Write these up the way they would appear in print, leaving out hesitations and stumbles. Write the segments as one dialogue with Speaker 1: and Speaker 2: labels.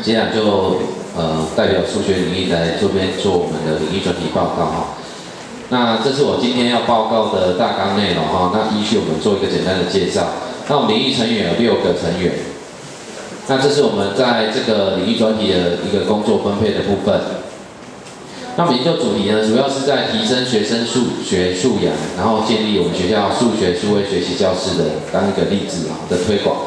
Speaker 1: 接下来就代表数学领域来这边做我们的领域专题报告哈。那这是我今天要报告的大纲内容哈。那依序我们做一个简单的介绍。那我们领域成员有6个成员。那这是我们在这个领域专题的一个工作分配的部分。那我们研究主题呢，主要是在提升学生数学素养，然后建立我们学校数学数位学习教室的当一个例子的推广。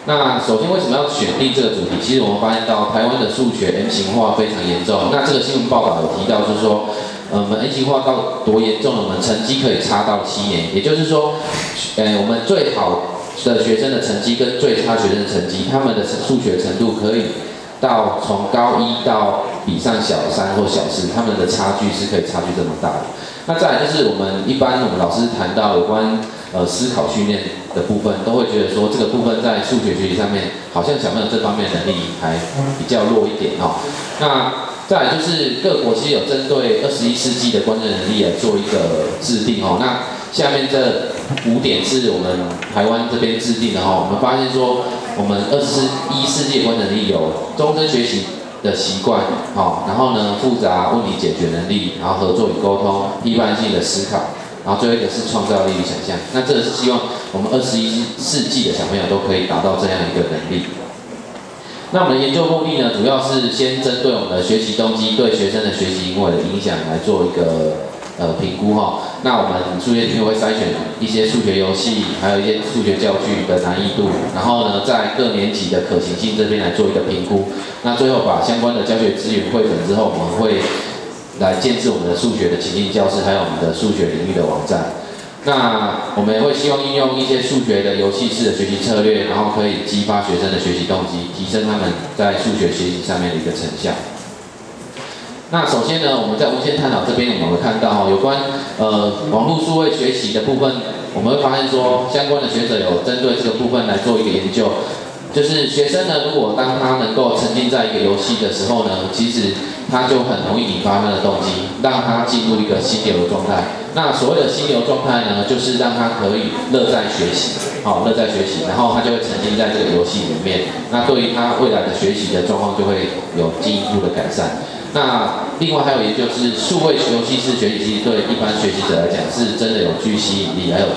Speaker 1: 那首先为什么要选定这个主题？其实我们发现到台湾的数学 M 型化非常严重。那这个新闻报道有提到，就是说，我们 M 型化到多严重呢？我们成绩可以差到7年，也就是说，我们最好的学生的成绩跟最差学生的成绩，他们的数学程度可以到从高1到比上小3或小4，他们的差距是可以差距这么大的。那再来就是我们老师谈到有关思考训练的部分，都会觉得说这个部分在数学学习上面，好像小朋友这方面的能力还比较弱一点哦。那再来就是各国其实有针对21世纪的关键能力来做一个制定哦。那下面这5点是我们台湾这边制定的哦。我们发现说，我们21世纪的关键能力有终身学习的习惯，然后呢，复杂问题解决能力，然后合作与沟通，批判性的思考，然后最后一个是创造力与想象。那这个是希望我们21世纪的小朋友都可以达到这样一个能力。那我们的研究目的呢，主要是先针对我们的学习动机对学生的学习行为的影响来做一个评估哈。那我们数学领域会筛选一些数学游戏，还有一些数学教具的难易度，然后呢，在各年级的可行性这边来做一个评估。那最后把相关的教学资源汇整之后，我们会来建制我们的数学的情境教室，还有我们的数学领域的网站。那我们也会希望应用一些数学的游戏式的学习策略，然后可以激发学生的学习动机，提升他们在数学学习上面的一个成效。那首先呢，我们在无限探讨这边，我们会看到有关网络数位学习的部分，我们会发现说，相关的学者有针对这个部分来做一个研究，就是学生呢，如果当他能够沉浸在一个游戏的时候呢，其实他就很容易引发他的动机，让他进入一个心流的状态。那所谓的心流状态呢，就是让他可以乐在学习，乐在学习，然后他就会沉浸在这个游戏里面。那对于他未来的学习的状况就会有进一步的改善。那另外还有研究是数位游戏式学习，其实对一般学习者来讲是真的有具吸引力，还有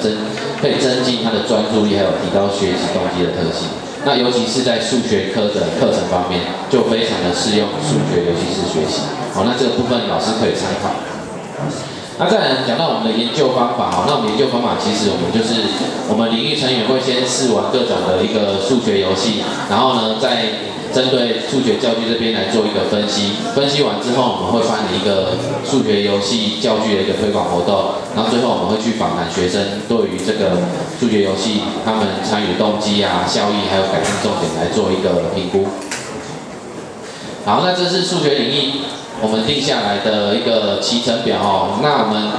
Speaker 1: 可以增进他的专注力，还有提高学习动机的特性。那尤其是在数学科的课程方面，就非常的适用数学游戏式学习。好，那这个部分老师可以参考。那再来讲到我们的研究方法，那我们研究方法其实我们就是我们领域成员会先试玩各种的一个数学游戏，然后呢再针对数学教具这边来做一个分析，分析完之后我们会办理一个数学游戏教具的一个推广活动，然后最后我们会去访谈学生对于这个数学游戏他们参与动机啊、效益还有改进重点来做一个评估。好，那这是数学领域我们定下来的一个期程表哦。那我们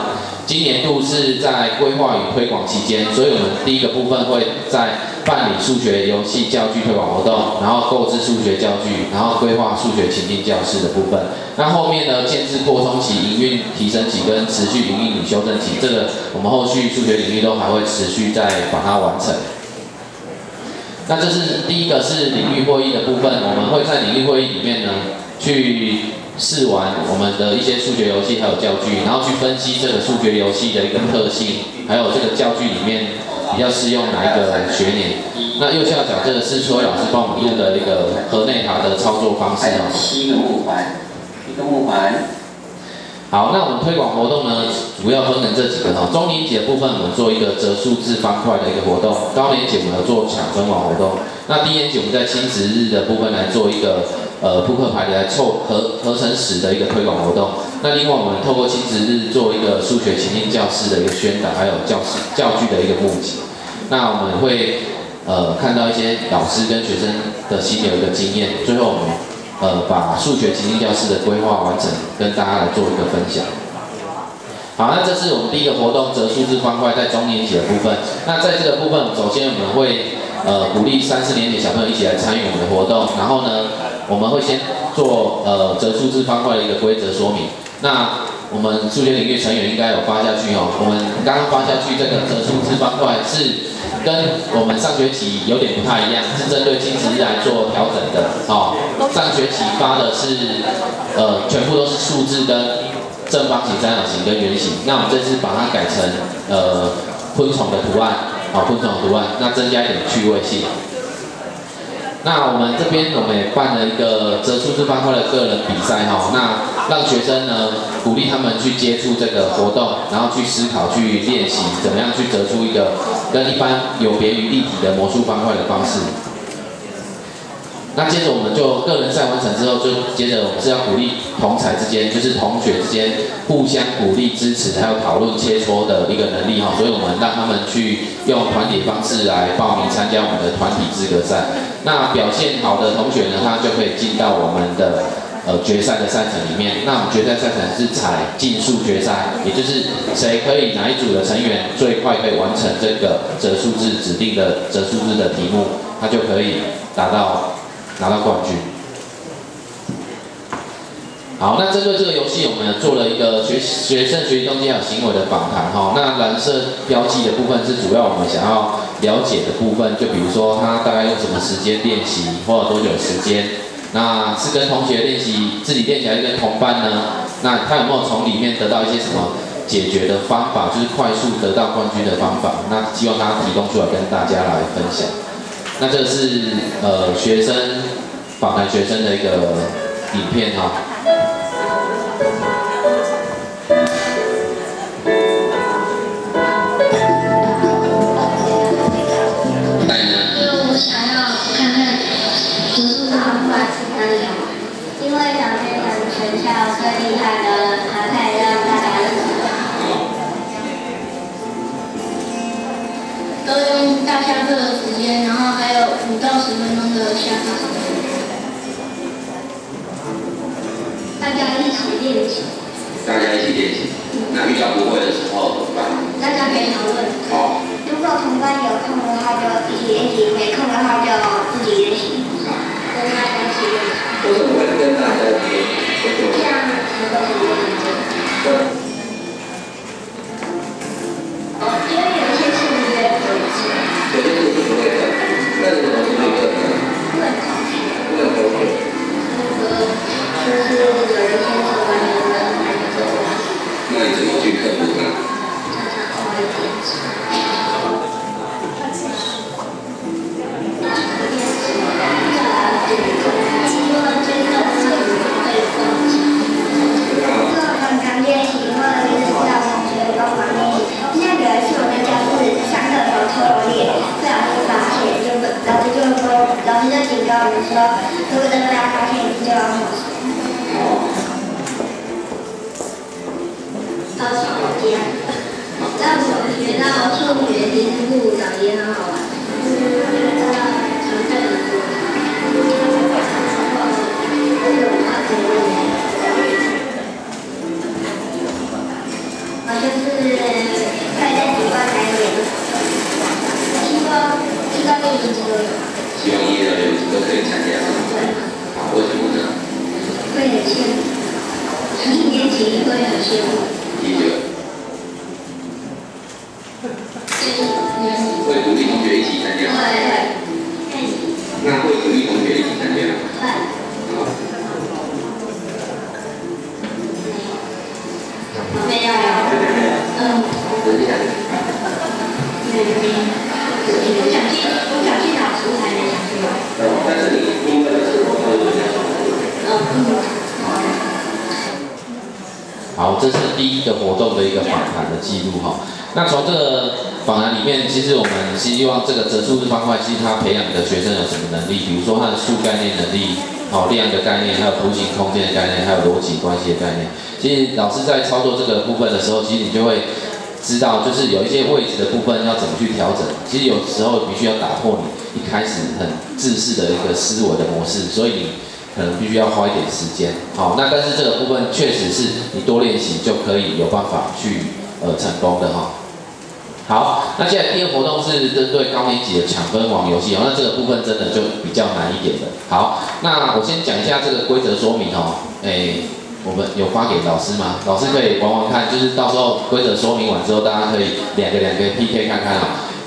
Speaker 1: 今年度是在规划与推广期间，所以我们第一个部分会在办理数学游戏教具推广活动，然后购置数学教具，然后规划数学情境教室的部分。那后面呢，建制扩充期、营运提升期跟持续营运与修正期，这个我们后续数学领域都还会持续再把它完成。那这是第一个是领域会议的部分，我们会在领域会议里面呢去试玩我们的一些数学游戏还有教具，然后去分析这个数学游戏的一个特性，还有这个教具里面比较适用哪一个学年。那右下角这个是邱老师帮我们录的一个河内塔的操作方式哦。
Speaker 2: 7个木环，1个木环。
Speaker 1: 好，那我们推广活动呢，主要分成这几个哦。中年级的部分，我们做一个折数字方块的一个活动；高年级我们有做抢分网活动。那低年级我们在亲子日的部分来做一个扑克牌来凑合成10的一个推广活动。那另外我们透过亲子日做一个数学情境教室的一个宣导，还有教具的一个募集。那我们会看到一些老师跟学生的心流一个经验，最后我们把数学情境教室的规划完成，跟大家来做一个分享。好，那这是我们第一个活动，折数字方块在中年级的部分。那在这个部分，首先我们会鼓励3、4年级小朋友一起来参与我们的活动，然后呢，我们会先做折数字方块的一个规则说明。那我们数学领域成员应该有发下去哦，我们刚刚发下去这个折数字方块是跟我们上学期有点不太一样，是针对亲子日来做调整的。哦，上学期发的是全部都是数字跟正方形、三角形跟圆形，那我们这次把它改成昆虫的图案，昆虫的图案，那增加一点趣味性。那我们这边我们也办了一个折数字方块的个人比赛那让学生呢鼓励他们去接触这个活动，然后去思考、去练习怎么样去折出一个跟一般有别于立体的魔术方块的方式。那接着我们就个人赛完成之后，就接着我们是要鼓励同才之间，就是同学之间互相鼓励、支持，还有讨论切磋的一个能力所以我们让他们去用团体方式来报名参加我们的团体资格赛。那表现好的同学呢，他就可以进到我们的决赛的赛程里面。那我们决赛赛程是采竞速决赛，也就是谁可以哪一组的成员最快可以完成这个折数字指定的折数字的题目，他就可以拿到冠军。好，那针对这个游戏，我们做了一个学生学习动机还有行为的访谈那蓝色标记的部分是主要我们想要了解的部分，就比如说他大概用什么时间练习，花了多久时间，那是跟同学练习，自己练习还是跟同伴呢？那他有没有从里面得到一些什么解决的方法，就是快速得到冠军的方法？那希望他提供出来跟大家来分享。那这个是学生访谈学生的一个影片
Speaker 3: 我想要看看折数字方块哪里好玩，因为小学生全校最厉害的，还可以让大家认识。都用大下课的时间，然后还有5到10分钟的下课时间，大家一起练习。
Speaker 2: 大家一起练习。那遇到不会的时候怎么办？
Speaker 3: 大家可以讨论。如果同班有空的话就一起练习，没空的话就自己练习，跟大家一起练习。
Speaker 2: 为什么会跟大家一起练习？
Speaker 3: 这样才会很认真。因为有一些是不会可以吃。
Speaker 2: 有些是不会的，那什么是不会的？
Speaker 3: 不能考试。
Speaker 2: 不能考试。
Speaker 3: 就是有一些是完全的还没做完。
Speaker 2: 那你怎么去克服它？
Speaker 3: 常常偶尔坚持。说，如果真的要发现，就要后手。超级好听。让我学到数学题目找也很好玩。常见的多。好像是快乐习惯还有点不好。希望6年级都有。
Speaker 2: 希望1到6年级都可以参加。好，为什么呢？
Speaker 3: 会很羡慕，1年级会很羡慕。
Speaker 2: 第9。会鼓励同学一起参加。
Speaker 3: 会。
Speaker 2: 那会鼓励同学一起参加。
Speaker 3: 会。没有。
Speaker 2: 等一下。
Speaker 3: 我想去老师才没想去。
Speaker 2: 但是你英文的时候会怎么样？
Speaker 1: 好，这是第一个活动的一个访谈的记录那从这个访谈里面，其实我们希望这个折数字方块，其实它培养的学生有什么能力？比如说他的数概念能力，量的概念，还有图形空间的概念，还有逻辑关系的概念。其实老师在操作这个部分的时候，其实你就会知道，就是有一些位置的部分要怎么去调整。其实有时候必须要打破你一开始很自私的一个思维的模式，所以你可能必须要花一点时间。好，那但是这个部分确实是你多练习就可以有办法去成功的好，那现在第二活动是针对高年级的抢分王游戏那这个部分真的就比较难一点的。好，那我先讲一下这个规则说明我们有发给老师吗？老师可以玩玩看，就是到时候规则说明完之后，大家可以两个 PK 看看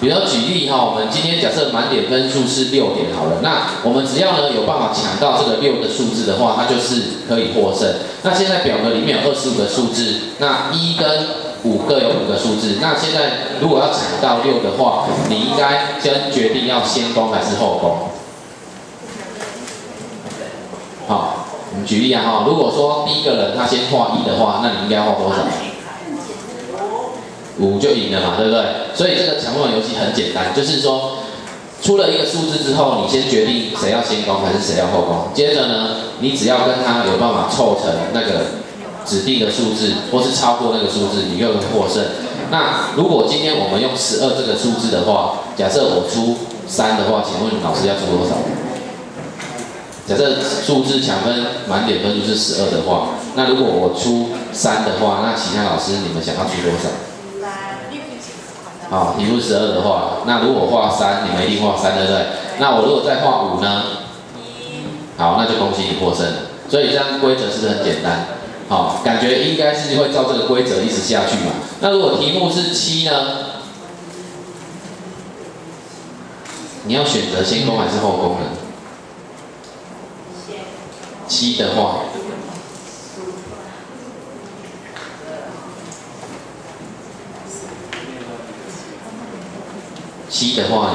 Speaker 1: 比如说举例哈，我们今天假设满点分数是6点好了，那我们只要呢有办法抢到这个6的数字的话，它就是可以获胜。那现在表格里面有25个数字，那1跟5各有5个数字。那现在如果要抢到6的话，你应该先决定要先攻还是后攻。好，我们举例啊哈，如果说第一个人他先画1的话，那你应该画多少？5就赢了嘛，对不对？所以这个强迫游戏很简单，就是说出了一个数字之后，你先决定谁要先攻还是谁要后攻。接着呢，你只要跟他有办法凑成那个指定的数字，或是超过那个数字，你就能获胜。那如果今天我们用12这个数字的话，假设我出3的话，请问老师要出多少？假设数字抢分满点分数是12的话，那如果我出3的话，那其他老师你们想要出多少？好，题目12的话，那如果画3，你们一定画3，对不对？那我如果再画5呢？好，那就恭喜你获胜了。所以这样规则是不是很简单？好，感觉应该是会照这个规则一直下去嘛。那如果题目是7呢？你要选择先攻还是后攻呢？7的话。7的话，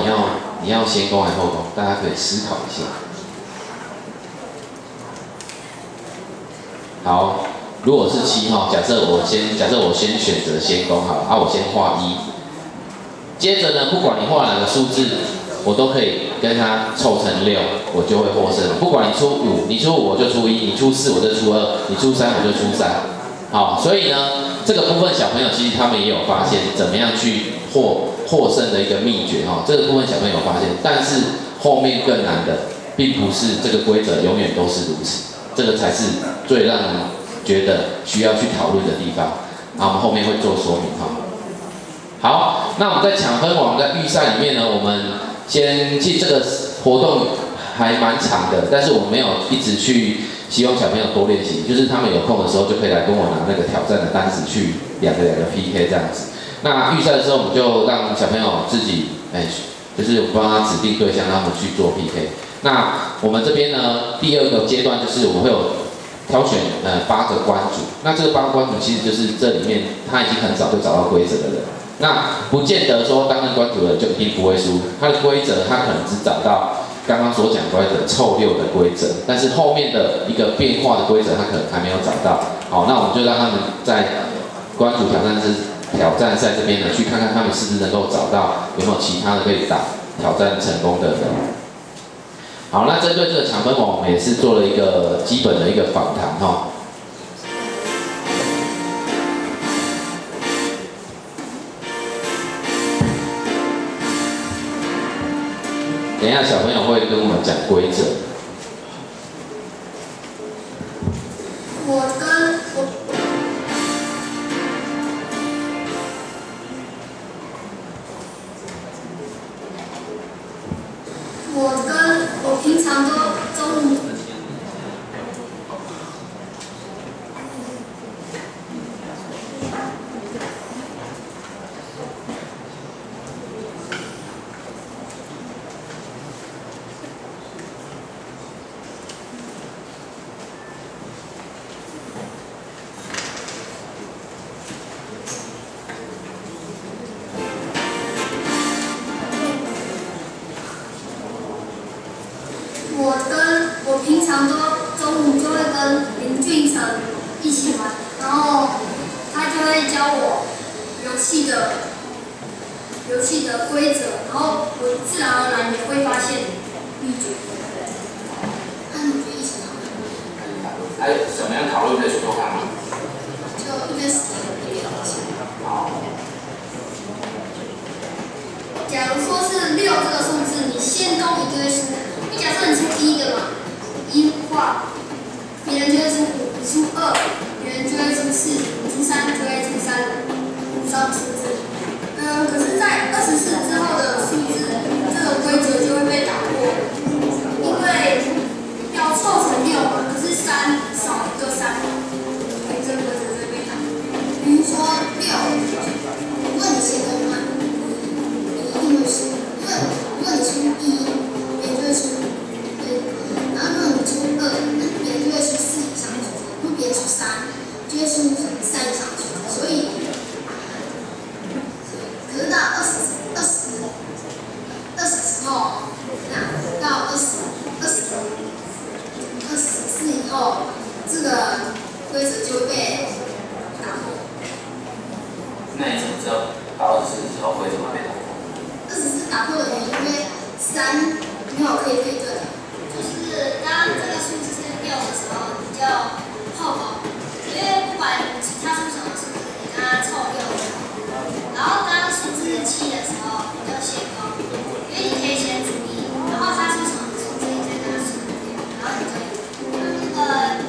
Speaker 1: 你要先攻还是后攻？大家可以思考一下。好，如果是7哈，假设我先选择先攻好了，我先画1。接着呢，不管你画哪个数字，我都可以跟它凑成6，我就会获胜。不管你出5，你出5我就出1，你出4我就出2，你出3我就出3。好，所以呢，这个部分小朋友其实他们也有发现怎么样去获胜的一个秘诀哈，这个部分小朋友有发现，但是后面更难的，并不是这个规则永远都是如此，这个才是最让人觉得需要去讨论的地方。我们后面会做说明哈。好，那我们在抢分网的预赛里面呢，我们其实这个活动还蛮长的，但是我没有一直去希望小朋友多练习，就是他们有空的时候就可以来跟我拿那个挑战的单子去两个 PK 这样子。那预赛的时候，我们就让小朋友自己，就是我帮他指定对象，让他们去做 PK。那我们这边呢，第2个阶段就是我们会有挑选8个关主。那这个8个关主其实就是这里面他已经很早就找到规则的人。那不见得说担任关主的人就一定不会输，他的规则他可能只找到刚刚所讲规则凑6的规则，但是后面的一个变化的规则他可能还没有找到。好，那我们就让他们在关主挑战赛这边呢，去看看他们是不是能够找到有没有其他的可以挑战成功的人。好，那针对这个抢分网，我们也是做了一个基本的一个访谈哈。等一下，小朋友会跟我们讲规则。
Speaker 3: 我平常都中午。我平常都中午就会跟林俊成一起玩，然后他就会教我游戏的规则，然后我自然而然也会发现秘诀。那你就一起讨论。
Speaker 2: 还有怎么样讨论可以说说看吗？
Speaker 3: 就一边死一边讨论。
Speaker 2: 好。
Speaker 3: 假如说是6这个数字，你先攻你就会输。你假设你出1的嘛，1画，别人就会出5，你出2，别人就会出4，你出3就会出3，上数字。可是，在24之后的数字，这个规则就会被打破，因为要凑成6嘛，可是3少一个3，所以这个规则就会被打破。比如说6，如果你先攻嘛，你3，就会输成3场数，所以，可是到20之后，那到24以后，这个规则就会被打破。
Speaker 2: 那你怎么知道到24之后规则会被打破
Speaker 3: ？24打破的原因，因为3没有可以配对的，就是当这个数字是6的时候，你就后攻，因为不管其他出什么数字，你跟它凑6就好。然后当数字是7的时候，你就先攻，因为你可以先注意，然后它出什么数字，你再跟它数6，然后你就赢。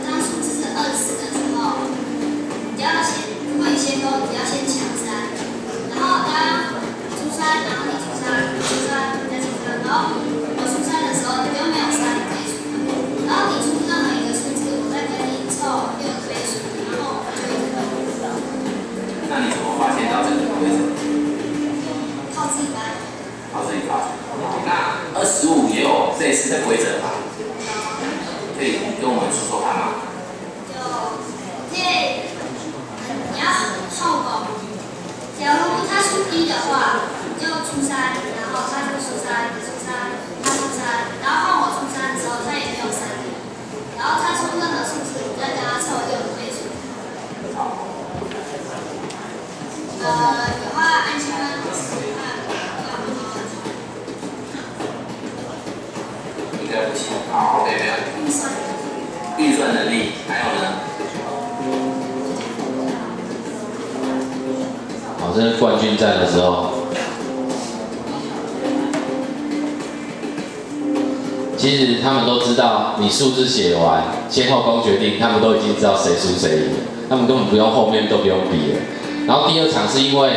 Speaker 3: 当数字是24的时候，你就要先，如果你先攻，你要先抢3，然后当出3，然后你出3，出3，再出3，然后我出3的时候，你就没有3可以出了，然后你出任何一个数字，我再跟你凑6的倍数，然后我就一直赢。
Speaker 2: 那你怎么发现到这个规则？
Speaker 3: 靠自己来。
Speaker 2: 靠自己发现。那25也有类似的规则吗？可以跟我们说说看吗？
Speaker 3: 就可以，你要后攻。假如他出1的话，你就出3，然后他就出3，你出3，他出3，然后换我出3的时候，他也没有3点，然后他出任何数字，你再跟他凑6的倍数。
Speaker 2: 好。
Speaker 3: 有话按下按
Speaker 2: 应该不行。好 ，OK， 没问题。预算能力，还有呢？
Speaker 1: 好，这是冠军战的时候。其实他们都知道，你数字写完，先后攻决定，他们都已经知道谁输谁赢了，他们根本不用后面都不用比了。然后第2场是因为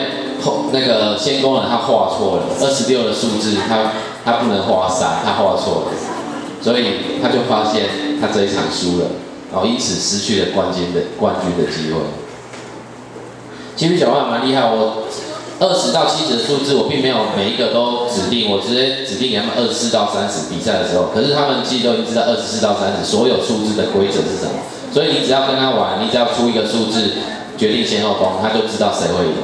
Speaker 1: 那个先攻人他画错了，26的数字他不能画3，他画错了，所以他就发现他这一场输了，然后因此失去了冠军的机会。其实小朋友蛮厉害，我20到70的数字我并没有每一个都指定，我直接指定给他们24到30比赛的时候，可是他们其实都已经知道24到30所有数字的规则是什么，所以你只要跟他玩，你只要出一个数字决定先后攻，他就知道谁会赢。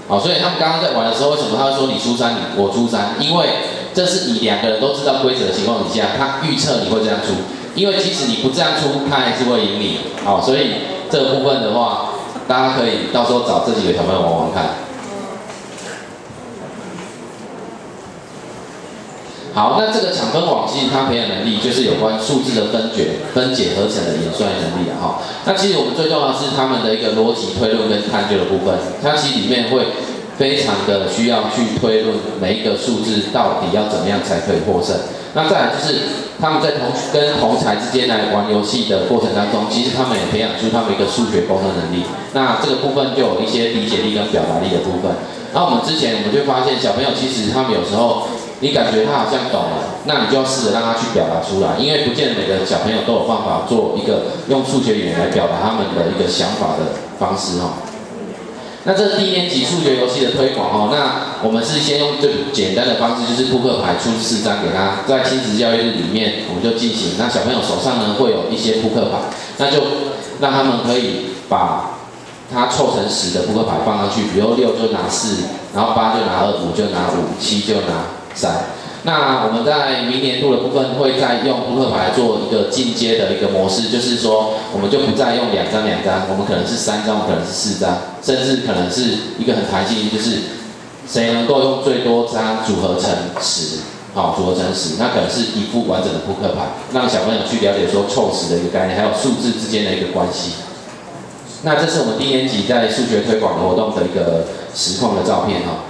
Speaker 1: 好，所以他们刚刚在玩的时候，为什么他会说你出3，我出3？因为这是以2个人都知道规则的情况底下，他预测你会这样出，因为即使你不这样出，他还是会赢你。好，所以这个部分的话，大家可以到时候找这几个小朋友玩玩看。好，那这个抢分网其实它培养能力就是有关数字的分解合成的演算能力啊哈。那其实我们最重要的是他们的一个逻辑推论跟探究的部分，它其实里面会非常的需要去推论每一个数字到底要怎么样才可以获胜。那再来就是他们在跟同侪之间来玩游戏的过程当中，其实他们也培养出他们一个数学沟通能力。那这个部分就有一些理解力跟表达力的部分。然后我们之前就发现小朋友其实他们有时候你感觉他好像懂了，那你就要试着让他去表达出来，因为不见得每个小朋友都有办法做一个用数学语言来表达他们的一个想法的方式哈。那这是1年级数学游戏的推广哦。那我们是先用最简单的方式，就是扑克牌出4张给他，在亲子教育日里面我们就进行。那小朋友手上呢会有一些扑克牌，那就让他们可以把它凑成10的扑克牌放上去，比如6就拿4，然后8就拿2，5就拿5，7就拿3。那我们在明年度的部分会再用扑克牌做一个进阶的一个模式，就是说我们就不再用2张，我们可能是3张，我们可能是4张，甚至可能是一个很弹性，就是谁能够用最多张组合成10，好，组合成10，那可能是一副完整的扑克牌，让小朋友去了解说凑10的一个概念，还有数字之间的一个关系。那这是我们1年级在数学推广活动的一个实况的照片哈。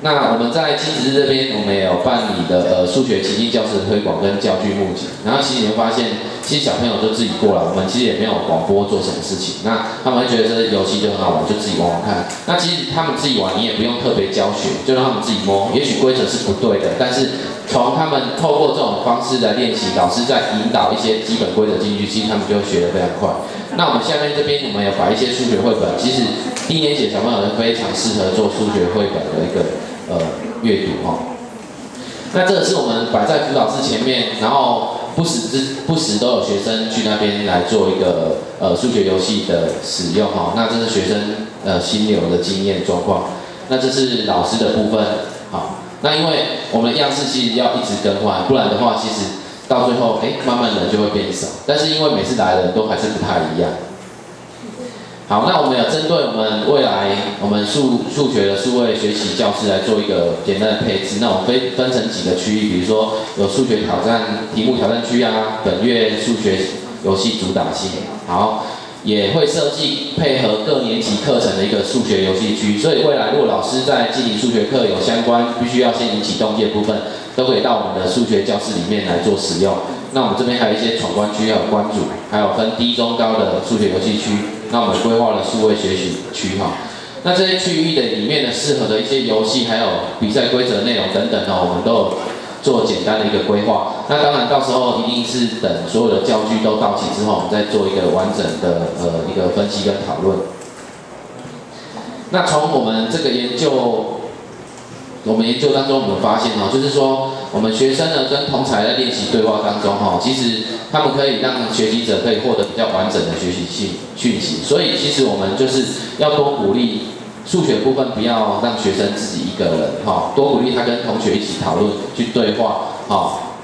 Speaker 1: 那我们在亲子日这边，我们也有办理的数学情境教室的推广跟教具募集。然后其实你会发现，其实小朋友就自己过来，我们其实也没有广播做什么事情。那他们会觉得这游戏就很好玩，就自己玩玩看。那其实他们自己玩，你也不用特别教学，就让他们自己摸。也许规则是不对的，但是从他们透过这种方式来练习，老师在引导一些基本规则进去，其实他们就会学得非常快。那我们下面这边我们有把一些数学绘本，其实1年级的小朋友非常适合做数学绘本的一个阅读哈。那这个是我们摆在辅导室前面，然后不时都有学生去那边来做一个数学游戏的使用哈。那这是学生心流的经验状况。那这是老师的部分，好。那因为我们的样式其实要一直更换，不然的话，其实到最后慢慢人就会变少。但是因为每次来的人都还是不太一样。好，那我们有针对我们未来我们数学的数位学习教室来做一个简单的配置。那我们分成几个区域，比如说有数学挑战题目挑战区啊，本月数学游戏主打性。好。也会设计配合各年级课程的一个数学游戏区，所以未来如果老师在进行数学课有相关必须要先引起动机的部分，都可以到我们的数学教室里面来做使用。那我们这边还有一些闯关区，还有关主，还有分低、中、高的数学游戏区。那我们规划了数位学习区哈。那这些区域的里面的适合的一些游戏，还有比赛规则内容等等我们都有做简单的一个规划。那当然到时候一定是等所有的教具都到齐之后，我们再做一个完整的一个分析跟讨论。那从我们这个研究当中，我们发现就是说我们学生呢跟同侪在练习对话当中其实他们可以让学习者可以获得比较完整的学习讯息。所以其实我们就是要多鼓励。数学部分不要让学生自己一个人多鼓励他跟同学一起讨论、去对话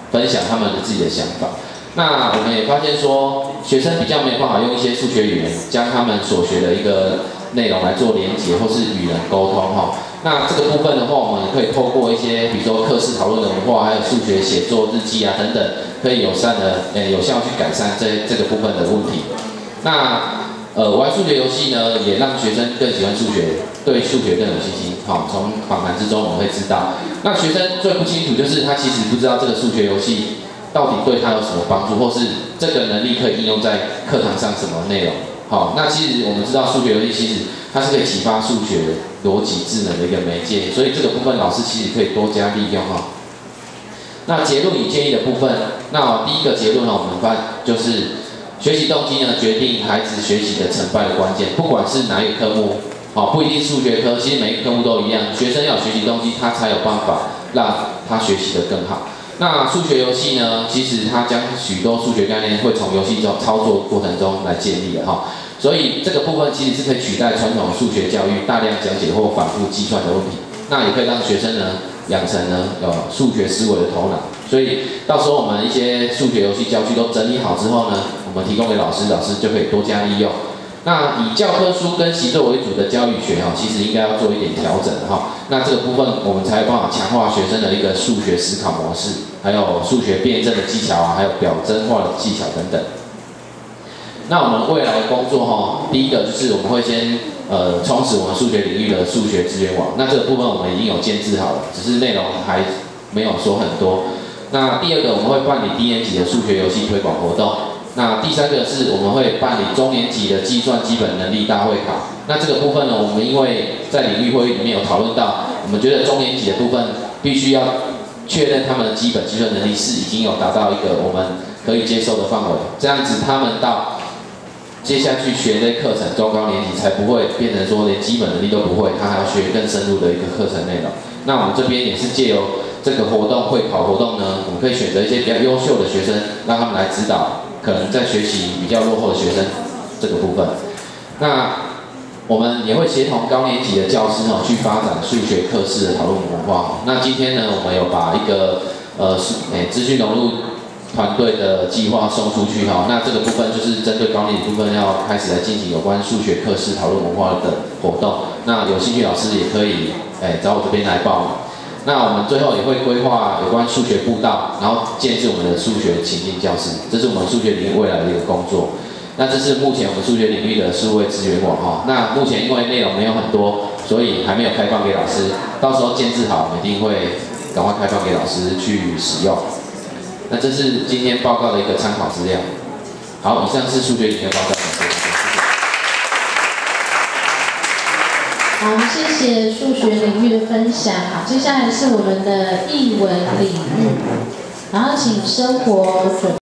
Speaker 1: 分享他们的自己的想法。那我们也发现说，学生比较没有办法用一些数学语言将他们所学的一个内容来做连结，或是与人沟通那这个部分的话，我们可以透过一些比如说课室讨论的文化，还有数学写作日记啊等等，可以有效去改善这个部分的问题。那玩数学游戏呢，也让学生更喜欢数学，对数学更有信心。从访谈之中我们会知道，那学生最不清楚就是他其实不知道这个数学游戏到底对他有什么帮助，或是这个能力可以应用在课堂上什么内容。那其实我们知道数学游戏其实它是可以启发数学逻辑智能的一个媒介，所以这个部分老师其实可以多加利用那结论与建议的部分，那第一个结论我们发就是学习动机呢决定孩子学习的成败的关键，不管是哪一个科目，不一定数学科，其实每一个科目都一样，学生要有学习动机，他才有办法让他学习得更好。那数学游戏呢，其实它将许多数学概念会从游戏中操作过程中来建立的所以这个部分其实是可以取代传统数学教育大量讲解或反复计算的问题，那也可以让学生呢养成有数学思维的头脑。所以到时候我们一些数学游戏教具都整理好之后呢，我们提供给老师，老师就可以多加利用。那以教科书跟习作为主的教育学其实应该要做一点调整那这个部分我们才有办法强化学生的一个数学思考模式，还有数学辩证的技巧还有表征化的技巧等等。那我们未来的工作第一个就是我们会先充实我们数学领域的数学资源网，那这个部分我们已经有建制好了，只是内容还没有说很多。那第二个我们会办理低年级的数学游戏推广活动。那第三个是我们会办理中年级的计算基本能力大会考。那这个部分呢，我们因为在领域会议里面有讨论到，我们觉得中年级的部分必须要确认他们的基本计算能力是已经有达到一个我们可以接受的范围，这样子他们到接下去学这些课程中高年级才不会变成说连基本能力都不会，他还要学更深入的一个课程内容。那我们这边也是借由这个活动会考活动呢，我们可以选择一些比较优秀的学生，让他们来指导可能在学习比较落后的学生这个部分。那我们也会协同高年级的教师去发展数学课室的讨论文化。那今天呢，我们有把一个资讯融入团队的计划送出去那这个部分就是针对高年级部分要开始来进行有关数学课室讨论文化的活动。那有兴趣老师也可以找我这边来报名。那我们最后也会规划有关数学步道，然后建制我们的数学情境教室，这是我们数学领域未来的一个工作。那这是目前我们数学领域的数位资源网那目前因为内容没有很多，所以还没有开放给老师。到时候建制好，我们一定会赶快开放给老师去使用。那这是今天报告的一个参考资料。好，以上是数学领域报告。
Speaker 4: 好，谢谢数学领域的分享。好，接下来是我们的艺文领域，然后请生活准。